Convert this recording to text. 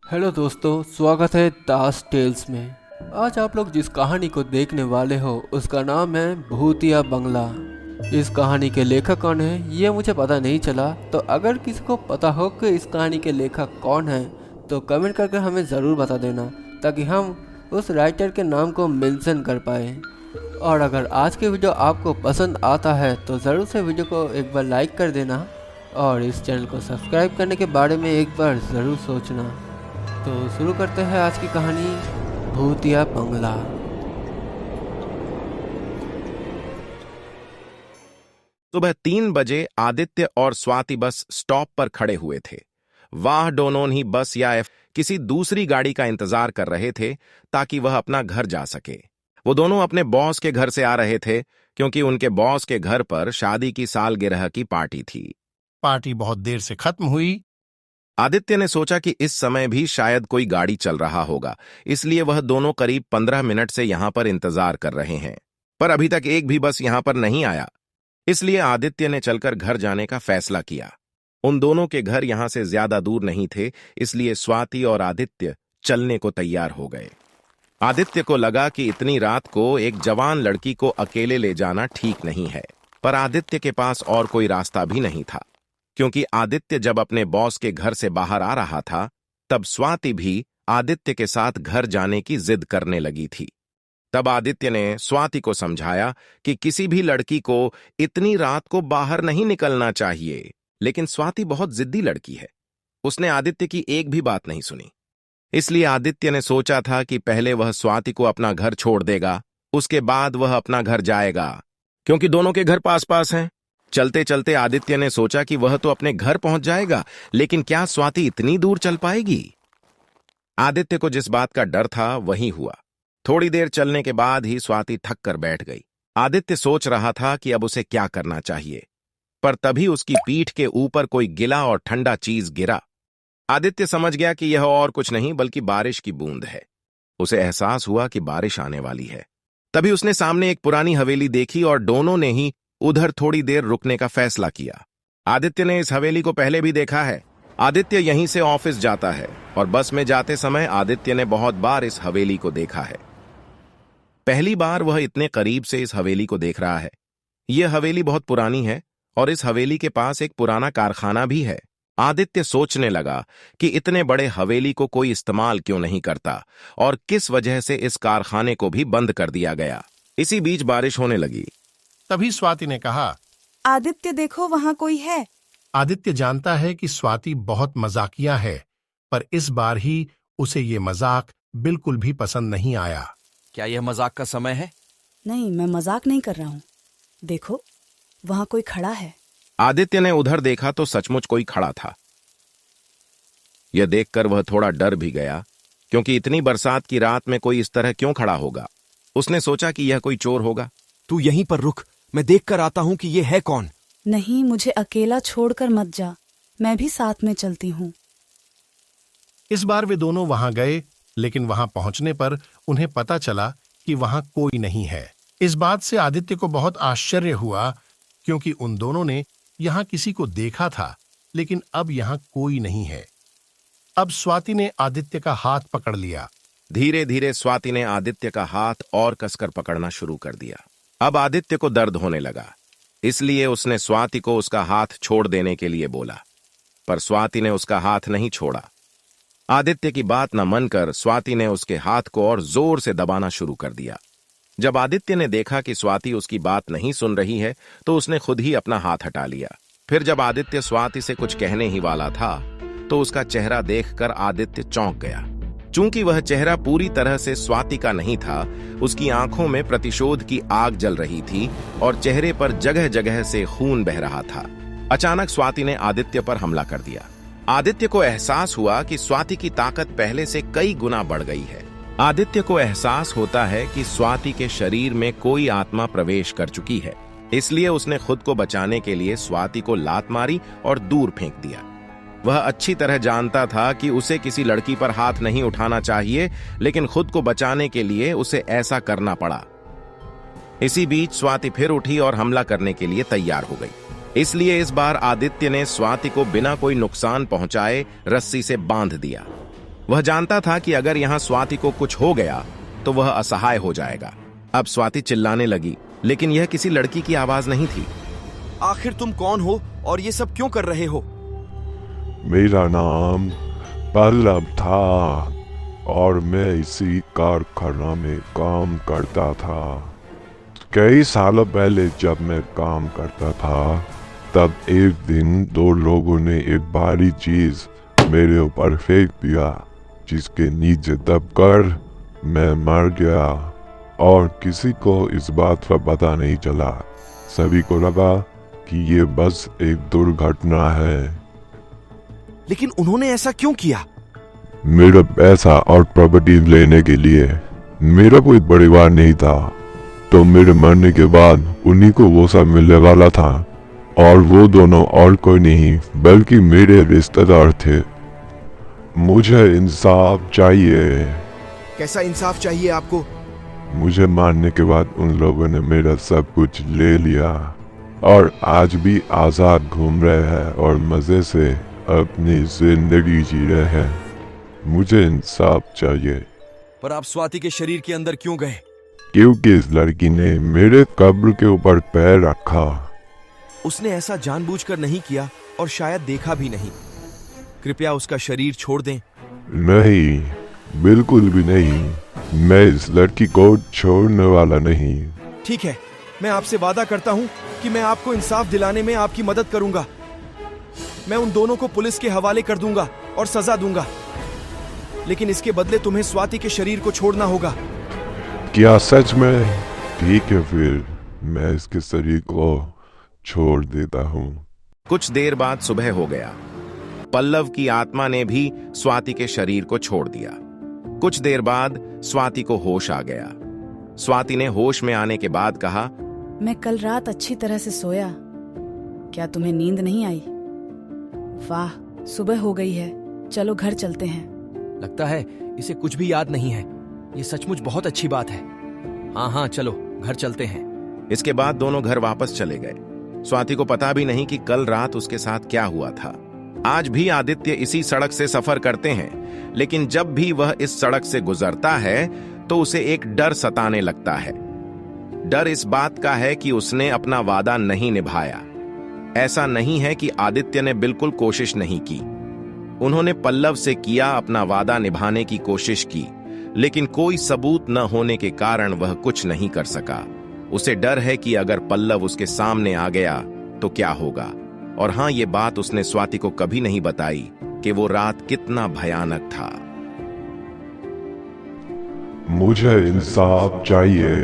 Hello दोस्तों, स्वागत है दास टेल्स में। आज आप लोग जिस कहानी को देखने वाले हो उसका नाम है भूतिया बंगला। इस कहानी के लेखक कौन है ये मुझे पता नहीं चला, तो अगर किसी को पता हो कि इस कहानी के लेखक कौन है तो कमेंट करके हमें ज़रूर बता देना, ताकि हम उस राइटर के नाम को मेंशन कर पाए। और अगर आज के वीडियो आपको पसंद आता है तो ज़रूर से वीडियो को एक बार लाइक कर देना और इस चैनल को सब्सक्राइब करने के बारे में एक बार ज़रूर सोचना। तो शुरू करते हैं आज की कहानी, भूतिया बंगला। सुबह 3 बजे आदित्य और स्वाति बस स्टॉप पर खड़े हुए थे। वह दोनों ही बस या किसी दूसरी गाड़ी का इंतजार कर रहे थे ताकि वह अपना घर जा सके। वो दोनों अपने बॉस के घर से आ रहे थे क्योंकि उनके बॉस के घर पर शादी की सालगिरह की पार्टी थी। पार्टी बहुत देर से खत्म हुई। आदित्य ने सोचा कि इस समय भी शायद कोई गाड़ी चल रहा होगा, इसलिए वह दोनों करीब 15 मिनट से यहां पर इंतजार कर रहे हैं, पर अभी तक एक भी बस यहां पर नहीं आया। इसलिए आदित्य ने चलकर घर जाने का फैसला किया। उन दोनों के घर यहां से ज्यादा दूर नहीं थे, इसलिए स्वाति और आदित्य चलने को तैयार हो गए। आदित्य को लगा कि इतनी रात को एक जवान लड़की को अकेले ले जाना ठीक नहीं है, पर आदित्य के पास और कोई रास्ता भी नहीं था, क्योंकि आदित्य जब अपने बॉस के घर से बाहर आ रहा था तब स्वाति भी आदित्य के साथ घर जाने की जिद करने लगी थी। तब आदित्य ने स्वाति को समझाया कि किसी भी लड़की को इतनी रात को बाहर नहीं निकलना चाहिए, लेकिन स्वाति बहुत जिद्दी लड़की है। उसने आदित्य की एक भी बात नहीं सुनी। इसलिए आदित्य ने सोचा था कि पहले वह स्वाति को अपना घर छोड़ देगा, उसके बाद वह अपना घर जाएगा, क्योंकि दोनों के घर पास पास हैं। चलते चलते आदित्य ने सोचा कि वह तो अपने घर पहुंच जाएगा, लेकिन क्या स्वाति इतनी दूर चल पाएगी? आदित्य को जिस बात का डर था वही हुआ। थोड़ी देर चलने के बाद ही स्वाति थक कर बैठ गई। आदित्य सोच रहा था कि अब उसे क्या करना चाहिए, पर तभी उसकी पीठ के ऊपर कोई गिला और ठंडा चीज गिरा। आदित्य समझ गया कि यह और कुछ नहीं बल्कि बारिश की बूंद है। उसे एहसास हुआ कि बारिश आने वाली है। तभी उसने सामने एक पुरानी हवेली देखी और दोनों ने ही उधर थोड़ी देर रुकने का फैसला किया। आदित्य ने इस हवेली को पहले भी देखा है। आदित्य यहीं से ऑफिस जाता है और बस में जाते समय आदित्य ने बहुत बार इस हवेली को देखा है। पहली बार वह इतने करीब से इस हवेली को देख रहा है। यह हवेली बहुत पुरानी है और इस हवेली के पास एक पुराना कारखाना भी है। आदित्य सोचने लगा कि इतने बड़े हवेली को कोई इस्तेमाल क्यों नहीं करता और किस वजह से इस कारखाने को भी बंद कर दिया गया। इसी बीच बारिश होने लगी। तभी स्वाति ने कहा, आदित्य देखो वहां कोई है। आदित्य जानता है कि स्वाति बहुत मजाकिया है, पर इस बार ही उसे ये मजाक बिल्कुल भी पसंद नहीं आया। क्या यह मजाक का समय है? नहीं, मैं मजाक नहीं कर रहा हूँ। देखो वहां कोई खड़ा है। आदित्य ने उधर देखा तो सचमुच कोई खड़ा था। यह देखकर वह थोड़ा डर भी गया, क्योंकि इतनी बरसात की रात में कोई इस तरह क्यों खड़ा होगा। उसने सोचा कि यह कोई चोर होगा। तू यहीं पर रुक, मैं देख कर आता हूं कि ये है कौन। नहीं, मुझे अकेला छोड़कर मत जा, मैं भी साथ में चलती हूँ। इस बार वे दोनों वहां गए, लेकिन वहां पहुंचने पर उन्हें पता चला कि वहां कोई नहीं है। इस बात से आदित्य को बहुत आश्चर्य हुआ, क्योंकि उन दोनों ने यहां किसी को देखा था, लेकिन अब यहां कोई नहीं है। अब स्वाति ने आदित्य का हाथ पकड़ लिया। धीरे धीरे स्वाति ने आदित्य का हाथ और कसकर पकड़ना शुरू कर दिया। अब आदित्य को दर्द होने लगा, इसलिए उसने स्वाति को उसका हाथ छोड़ देने के लिए बोला, पर स्वाति ने उसका हाथ नहीं छोड़ा। आदित्य की बात न मानकर स्वाति ने उसके हाथ को और जोर से दबाना शुरू कर दिया। जब आदित्य ने देखा कि स्वाति उसकी बात नहीं सुन रही है तो उसने खुद ही अपना हाथ हटा लिया। फिर जब आदित्य स्वाति से कुछ कहने ही वाला था तो उसका चेहरा देखकर आदित्य चौंक गया। चूंकि वह चेहरा पूरी तरह से स्वाति का नहीं था, उसकी आंखों में प्रतिशोध की आग जल रही थी और चेहरे पर जगह जगह से खून बह रहा था। अचानक स्वाति ने आदित्य पर हमला कर दिया। आदित्य को एहसास हुआ कि स्वाति की ताकत पहले से कई गुना बढ़ गई है। आदित्य को एहसास होता है कि स्वाति के शरीर में कोई आत्मा प्रवेश कर चुकी है, इसलिए उसने खुद को बचाने के लिए स्वाति को लात मारी और दूर फेंक दिया। वह अच्छी तरह जानता था कि उसे किसी लड़की पर हाथ नहीं उठाना चाहिए, लेकिन खुद को बचाने के लिए उसे ऐसा करना पड़ा। इसी बीच स्वाति फिर उठी और हमला करने के लिए तैयार हो गई। इसलिए इस बार आदित्य ने स्वाति को बिना कोई नुकसान पहुंचाए रस्सी से बांध दिया। वह जानता था कि अगर यहाँ स्वाति को कुछ हो गया तो वह असहाय हो जाएगा। अब स्वाति चिल्लाने लगी, लेकिन यह किसी लड़की की आवाज नहीं थी। आखिर तुम कौन हो और ये सब क्यों कर रहे हो? मेरा नाम पल्लव था और मैं इसी कारखाना में काम करता था। कई सालों पहले जब मैं काम करता था तब एक दिन दो लोगों ने एक भारी चीज मेरे ऊपर फेंक दिया, जिसके नीचे दबकर मैं मर गया और किसी को इस बात का पता नहीं चला। सभी को लगा कि ये बस एक दुर्घटना है। लेकिन उन्होंने ऐसा क्यों किया? मेरा पैसा और प्रॉपर्टी लेने के लिए। मेरा कोई परिवार नहीं था, तो मेरे मरने के बाद उन्हीं को वो सब मिलने वाला था, और वो दोनों और कोई नहीं बल्कि मेरे रिश्तेदार थे। मुझे इंसाफ चाहिए। कैसा इंसाफ चाहिए आपको? मुझे मारने के बाद उन लोगों ने मेरा सब कुछ ले लिया और आज भी आजाद घूम रहे हैं और मजे से अपनी जिंदगी जी रहे हैं। मुझे इंसाफ चाहिए। पर आप स्वाति के शरीर के अंदर क्यों गए? क्योंकि इस लड़की ने मेरे कब्र के ऊपर पैर रखा। उसने ऐसा जानबूझकर नहीं किया और शायद देखा भी नहीं। कृपया उसका शरीर छोड़ दें। नहीं, बिल्कुल भी नहीं। मैं इस लड़की को छोड़ने वाला नहीं। ठीक है, मैं आपसे वादा करता हूँ कि मैं आपको इंसाफ दिलाने में आपकी मदद करूंगा। मैं उन दोनों को पुलिस के हवाले कर दूंगा और सजा दूंगा, लेकिन इसके बदले तुम्हें स्वाति के शरीर को छोड़ना होगा। क्या सच में? ठीक है, फिर मैं इसके शरीर को छोड़ देता हूँ। कुछ देर बाद सुबह हो गया। पल्लव की आत्मा ने भी स्वाति के शरीर को छोड़ दिया। कुछ देर बाद स्वाति को होश आ गया। स्वाति ने होश में आने के बाद कहा, मैं कल रात अच्छी तरह से सोया। क्या तुम्हें नींद नहीं आई? वाह, सुबह हो गई है। चलो घर चलते हैं। लगता है इसे कुछ भी याद नहीं है। ये सचमुच बहुत अच्छी बात है। हाँ हाँ, चलो घर चलते हैं। इसके बाद दोनों घर वापस चले गए। स्वाति को पता भी नहीं कि कल रात उसके साथ क्या हुआ था। आज भी आदित्य इसी सड़क से सफर करते हैं, लेकिन जब भी वह इस सड़क से गुजरता है तो उसे एक डर सताने लगता है। डर इस बात का है कि उसने अपना वादा नहीं निभाया। ऐसा नहीं है कि आदित्य ने बिल्कुल कोशिश नहीं की। उन्होंने पल्लव से किया, अपना वादा निभाने की कोशिश की, लेकिन कोई सबूत न होने के कारण वह कुछ नहीं कर सका। उसे डर है कि अगर पल्लव उसके सामने आ गया तो क्या होगा। और हां, ये बात उसने स्वाति को कभी नहीं बताई कि वो रात कितना भयानक था। मुझे इंसाफ चाहिए।